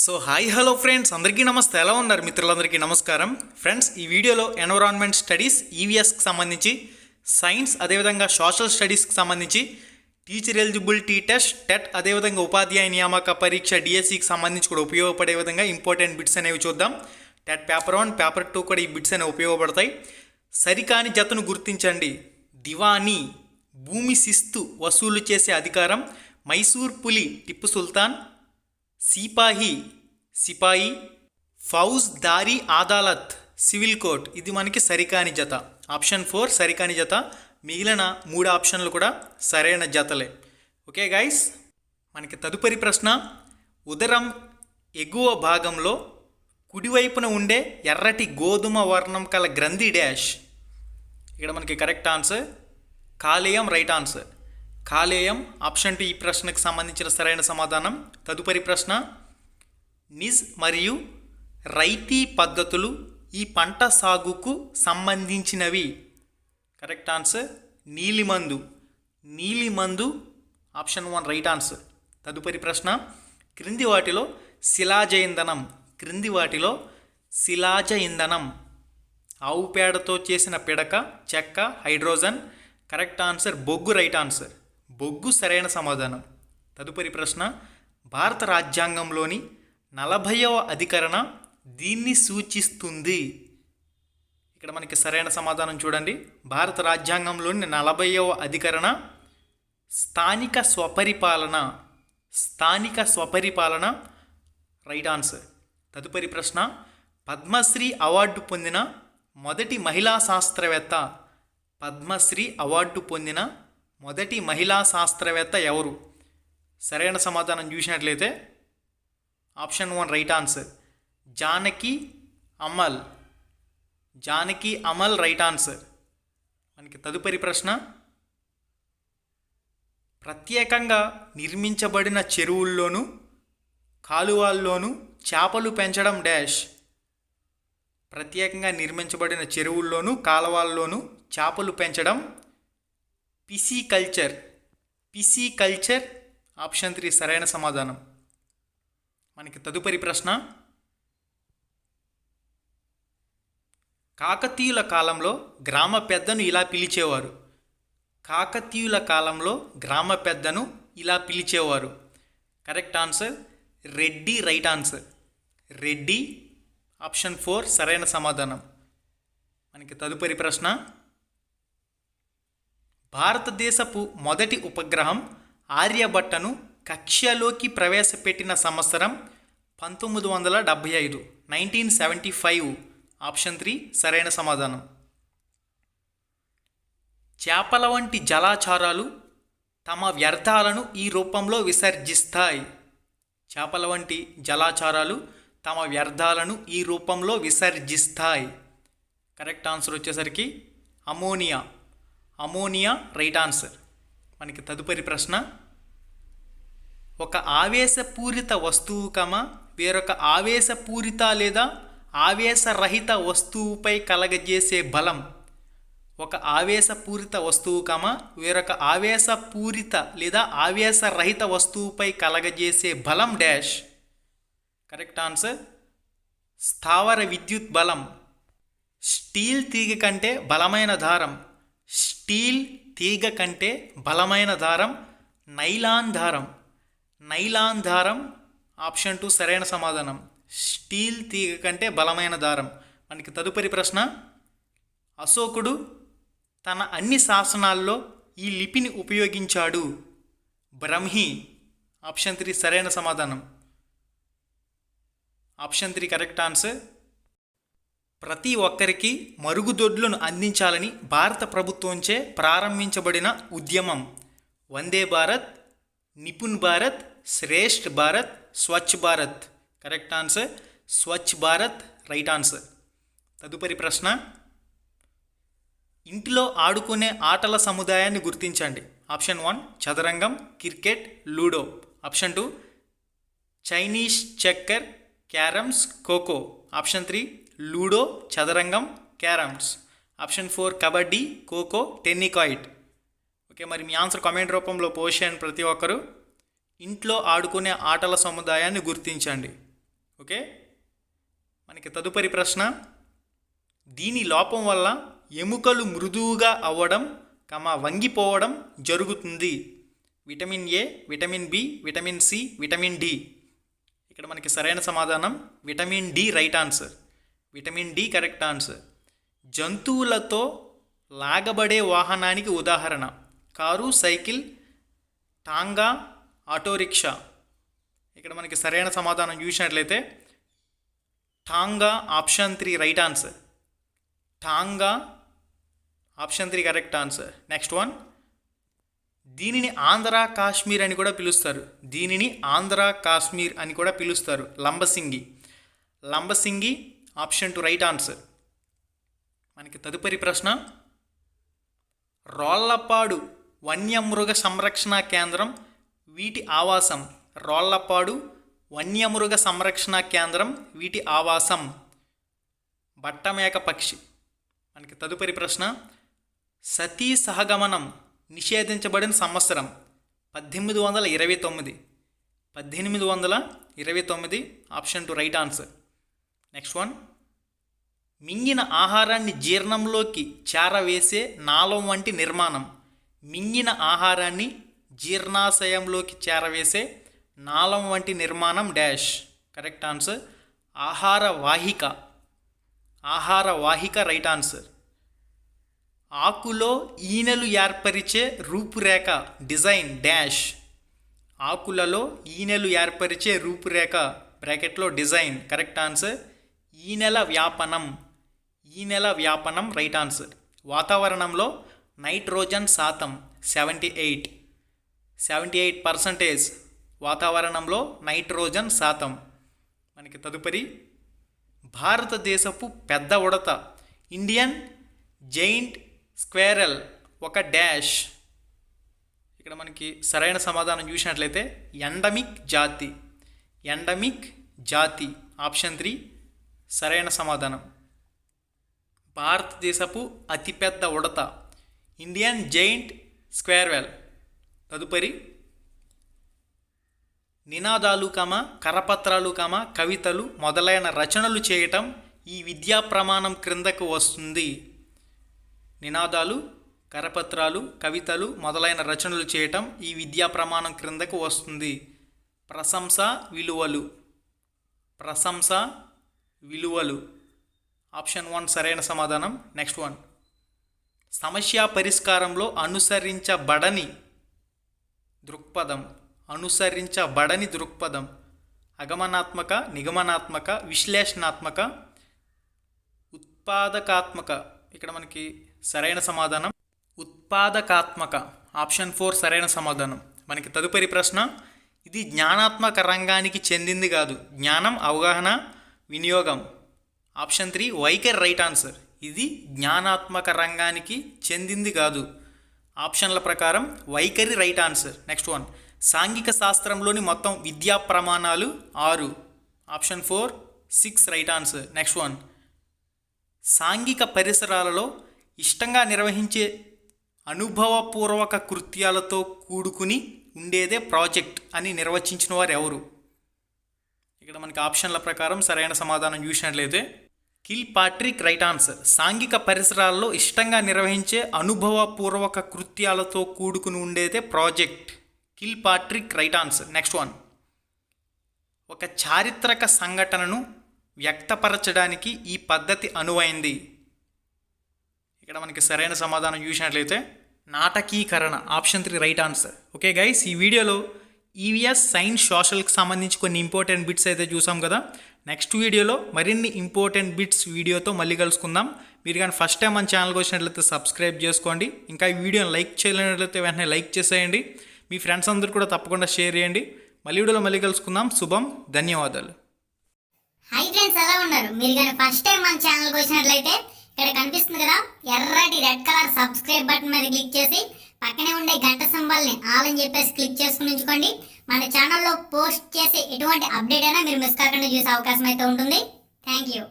So hi hello friends, అందరికీ నమస్తే. ఎలా ఉన్నారు మిత్రులందరికీ నమస్కారం. ఫ్రెండ్స్, ఈ వీడియోలో ఎన్విరాన్మెంట్ స్టడీస్ ఈవీఎస్కి సంబంధించి, సైన్స్ అదేవిధంగా సోషల్ స్టడీస్కి సంబంధించి, టీచర్ ఎలిజిబిలిటీ టెస్ట్ టెట్ అదేవిధంగా ఉపాధ్యాయ నియామక పరీక్ష డిఎస్సికి సంబంధించి కూడా ఉపయోగపడే విధంగా ఇంపార్టెంట్ బిట్స్ అనేవి చూద్దాం. టెట్ పేపర్ 1 పేపర్ 2 కూడా ఈ బిట్స్ అనేవి ఉపయోగపడతాయి. సరికాని జతను గుర్తించండి. దివానీ భూమి శిస్తు వసూలు చేసే అధికారం మైసూర్ పులి టిప్పు సుల్తాన్, సిపాయి, ఫౌజ్ దారీ అదాలత్ సివిల్ కోర్ట్. ఇది మనకి సరికాని జత. ఆప్షన్ 4 సరికాని జత. మిగిలిన 3 ఆప్షన్లు కూడా సరైన జతలే. ఓకే గైస్, మనకి తదుపరి ప్రశ్న. ఉదరం ఎగువ భాగంలో కుడివైపున ఉండే ఎర్రటి గోధుమ వర్ణం కల గ్రంథి డాష్. ఇక్కడ మనకి కరెక్ట్ ఆన్సర్ కాలేయం, రైట్ ఆన్సర్ కాలేయం. ఆప్షన్ 2 ఈ ప్రశ్నకు సంబంధించిన సరైన సమాధానం. తదుపరి ప్రశ్న. నిజ్ మరియు రైతీ పద్ధతులు ఈ పంట సాగుకు సంబంధించినవి. కరెక్ట్ ఆన్సర్ నీలిమందు. Option 1 right answer. తదుపరి ప్రశ్న. క్రింది వాటిలో శిలాజ ఇంధనం ఆవు పేడతో చేసిన పిడక, చెక్క, హైడ్రోజన్. కరెక్ట్ ఆన్సర్ బొగ్గు, రైట్ ఆన్సర్ బొగ్గు సరైన సమాధానం. తదుపరి ప్రశ్న. భారత రాజ్యాంగంలోని 40వ అధికరణ దీన్ని సూచిస్తుంది. ఇక్కడ మనకి సరైన సమాధానం చూడండి. భారత రాజ్యాంగంలోని 40వ అధికరణ స్థానిక స్వపరిపాలన, రైట్ ఆన్సర్. తదుపరి ప్రశ్న. పద్మశ్రీ అవార్డు పొందిన మొదటి మహిళా శాస్త్రవేత్త ఎవరు? సరైన సమాధానం చూసినట్లయితే option 1 right answer Janaki Ammal, right answer. మనకి తదుపరి ప్రశ్న. ప్రత్యేకంగా నిర్మించబడిన చెరువుల్లోనూ కాలువల్లోనూ చేపలు పెంచడం డాష్. ప్రత్యేకంగా నిర్మించబడిన చెరువుల్లోనూ కాలువల్లోనూ చేపలు పెంచడం పిసికల్చర్. ఆప్షన్ 3 సరైన సమాధానం. మనకి తదుపరి ప్రశ్న. కాకతీయుల కాలంలో గ్రామ పెద్దను ఇలా పిలిచేవారు. Correct answer Reddy, right answer Reddy. Option 4 సరైన సమాధానం. మనకి తదుపరి ప్రశ్న. భారతదేశపు మొదటి ఉపగ్రహం ఆర్యభట్టను కక్ష్యలోకి ప్రవేశపెట్టిన సంవత్సరం 1975, 1975. ఆప్షన్ 3 సరైన సమాధానం. చేపల వంటి జలాచారాలు తమ వ్యర్థాలను ఈ రూపంలో విసర్జిస్తాయి. కరెక్ట్ ఆన్సర్ వచ్చేసరికి అమోనియా, రైట్ ఆన్సర్. మనకి తదుపరి ప్రశ్న. ఒక ఆవేశపూరిత వస్తువు వేరొక ఆవేశపూరిత లేదా ఆవేశరహిత వస్తువుపై కలగజేసే బలం. ఒక ఆవేశపూరిత వస్తువు వేరొక ఆవేశపూరిత లేదా ఆవేశరహిత వస్తువుపై కలగజేసే బలం డాష్. కరెక్ట్ ఆన్సర్ స్థావర విద్యుత్ బలం. స్టీల్ తీగ కంటే బలమైన దారం నైలాన్ దారం. ఆప్షన్ 2 సరైన సమాధానం స్టీల్ తీగ కంటే బలమైన దారం. మనకి తదుపరి ప్రశ్న. అశోకుడు తన అన్ని శాసనాల్లో ఈ లిపిని ఉపయోగించాడు. బ్రహ్మి. ఆప్షన్ 3 సరైన సమాధానం. Option 3 correct answer. ప్రతి ఒక్కరికి మరుగుదొడ్లను అందించాలని భారత ప్రభుత్వంచే ప్రారంభించబడిన ఉద్యమం Vande Bharat, Nipun Bharat, Shreshth Bharat, Swachh Bharat. Correct answer Swachh Bharat, right answer. తదుపరి ప్రశ్న. ఇంటిలో ఆడుకునే ఆటల సముదాయాన్ని గుర్తించండి. ఆప్షన్ 1 చదరంగం, cricket, ludo. Option 2 Chinese checker, carroms, kho kho. Option 3 ludo, చదరంగం, carroms. Option 4 kabaddi, kho kho, tennikoit. Okay, మరి మీ ఆన్సర్ కామెంట్ రూపంలో పోస్ట్ చేయండి. ప్రతి ఒక్కరు ఇంట్లో ఆడుకునే ఆటల సముదాయాన్ని గుర్తించండి. ఓకే, మనకి తదుపరి ప్రశ్న, దీని లోపం వల్ల ఎముకలు మృదువుగా అవ్వడం వంగిపోవడం జరుగుతుంది. Vitamin A, vitamin B, vitamin C, vitamin D. ఇక్కడ మనకి సరైన సమాధానం vitamin D right answer. Vitamin D correct answer. జంతువులతో లాగబడే వాహనానికి ఉదాహరణ కారు, సైకిల్, టాంగా, ఆటోరిక్షా. ఇక్కడ మనకి సరైన సమాధానం చూసినట్లయితే tonga option 3 right answer. Tonga option 3 correct answer. Next one, దీనిని ఆంధ్ర కాశ్మీర్ అని కూడా పిలుస్తారు. దీనిని ఆంధ్ర కాశ్మీర్ అని కూడా పిలుస్తారు. Lambasingi. Lambasingi option 2 right answer. మనకి తదుపరి ప్రశ్న, రోళ్లపాడు వన్యమృగ సంరక్షణ కేంద్రం వీటి ఆవాసం. రోళ్లపాడు వన్యమృగ సంరక్షణ కేంద్రం వీటి ఆవాసం బట్టమేక పక్షి. మనకి తదుపరి ప్రశ్న, సతీ సహగమనం నిషేధించబడిన సంవత్సరం 1829. 1829 option 2 right answer. Next one, మింగిన ఆహారాన్ని జీర్ణంలోకి చేరవేసే నాళం వంటి నిర్మాణం. మింగిన ఆహారాన్ని జీర్ణాశయంలోకి చేరవేసే నాళం వంటి నిర్మాణం డాష్. కరెక్ట్ ఆన్సర్ ఆహార వాహిక. ఆహార వాహిక రైట్ ఆన్సర్. ఆకులో ఈనెలు ఏర్పరిచే రూపురేఖ డిజైన్ డాష్. ఆకులలో ఈనెలు ఏర్పరిచే రూపురేఖ బ్రాకెట్లో డిజైన్. కరెక్ట్ ఆన్సర్ ఈనెల వ్యాపనం. ఈనెల వ్యాపనం రైట్ ఆన్సర్. వాతావరణంలో నైట్రోజన్ శాతం 78%. వాతావరణంలో నైట్రోజన్ శాతం. మనకి తదుపరి, భారతదేశపు పెద్ద ఉడత ఇండియన్ జైంట్ స్క్వేరల్ ఒక డాష్. ఇక్కడ మనకి సరైన సమాధానం చూసినట్లయితే ఎండమిక్ జాతి. ఎండమిక్ జాతి ఆప్షన్ 3 సరైన సమాధానం. భారతదేశపు అతిపెద్ద ఉడత ఇండియన్ జైంట్ స్క్వేర్వెల్. తదుపరి, నినాదాలు కరపత్రాలు కవితలు మొదలైన రచనలు చేయటం ఈ విద్యా ప్రమాణం క్రిందకు వస్తుంది. నినాదాలు, కరపత్రాలు, కవితలు మొదలైన రచనలు చేయటం ఈ విద్యా ప్రమాణం క్రిందకు వస్తుంది. ప్రశంస విలువలు. ప్రశంస విలువలు ఆప్షన్ 1 సరైన సమాధానం. నెక్స్ట్ వన్, సమస్య పరిష్కారంలో అనుసరించబడని దృక్పథం. అనుసరించబడని దృక్పథం అగమనాత్మక, నిగమనాత్మక, విశ్లేషణాత్మక, ఉత్పాదకాత్మక. ఇక్కడ మనకి సరైన సమాధానం ఉత్పాదకాత్మక ఆప్షన్ 4 సరైన సమాధానం. మనకి తదుపరి ప్రశ్న, ఇది జ్ఞానాత్మక రంగానికి చెందింది కాదు. జ్ఞానం, అవగాహన, వినియోగం ఆప్షన్ 3 వైఖరి రైట్ ఆన్సర్. ఇది జ్ఞానాత్మక రంగానికి చెందింది కాదు. ఆప్షన్ల ప్రకారం వైఖరి రైట్ ఆన్సర్. నెక్స్ట్ వన్, సాంఘిక శాస్త్రంలోని మొత్తం విద్యా ప్రమాణాలు 6. Option 4 6 right answer. Next one, సాంఘిక పరిసరాలలో ఇష్టంగా నిర్వహించే అనుభవపూర్వక కృత్యాలతో కూడుకుని ఉండేదే ప్రాజెక్ట్ అని నిర్వచించిన వారు ఎవరు? ఇక్కడ మనకి ఆప్షన్ల ప్రకారం సరైన సమాధానం చూసినట్లయితే కిల్పాట్రిక్ రైట్ ఆన్సర్. సాంఘిక పరిసరాల్లో ఇష్టంగా నిర్వహించే అనుభవపూర్వక కృత్యాలతో కూడుకుని ఉండేదే project. Kilpatrick right answer. Next one, ఒక చారిత్రక సంఘటనను వ్యక్తపరచడానికి ఈ పద్ధతి అనువైంది. ఇక్కడ మనకి సరైన సమాధానం చూసినట్లయితే నాటకీకరణ option 3 right answer. Okay guys, ఈ వీడియోలో ఈవీఎస్, సైన్స్, సోషల్కి సంబంధించి కొన్ని ఇంపార్టెంట్ బిట్స్ అయితే చూసాం కదా. నెక్స్ట్ వీడియోలో మరిన్ని ఇంపార్టెంట్ బిట్స్ వీడియోతో మళ్ళీ కలుసుకుందాం. మీరు కానీ ఫస్ట్ టైం మన ఛానల్కి వచ్చినట్లయితే సబ్స్క్రైబ్ చేసుకోండి. ఇంకా ఈ వీడియోని లైక్ చేయలేనట్లయితే వెంటనే లైక్ చేసేయండి. మీ ఫ్రెండ్స్ అందరూ కూడా తప్పకుండా షేర్ చేయండి. వీడియోలో మళ్ళీ కలుసుకుందాం. శుభం, ధన్యవాదాలు. హాయ్ ఫ్రెండ్స్, ఎలా ఉన్నారు? మీరు కానీ ఫస్ట్ టైం మన ఛానల్కి వచ్చినట్లయితే ఇక్కడ కనిపిస్తుంది కదా ఎర్రటి రెడ్ కలర్ సబ్స్క్రైబ్ బటన్ మీద క్లిక్ చేసి పక్కనే ఉండే గంట సింబల్ని ఆల్ అని చెప్పేసి క్లిక్ చేసుకుని ఉంచుకోండి. మన ఛానల్లో పోస్ట్ చేసే ఎటువంటి అప్డేట్ అయినా మీరు మిస్ కాకుండా చూసే అవకాశం అయితే ఉంటుంది. Thank you.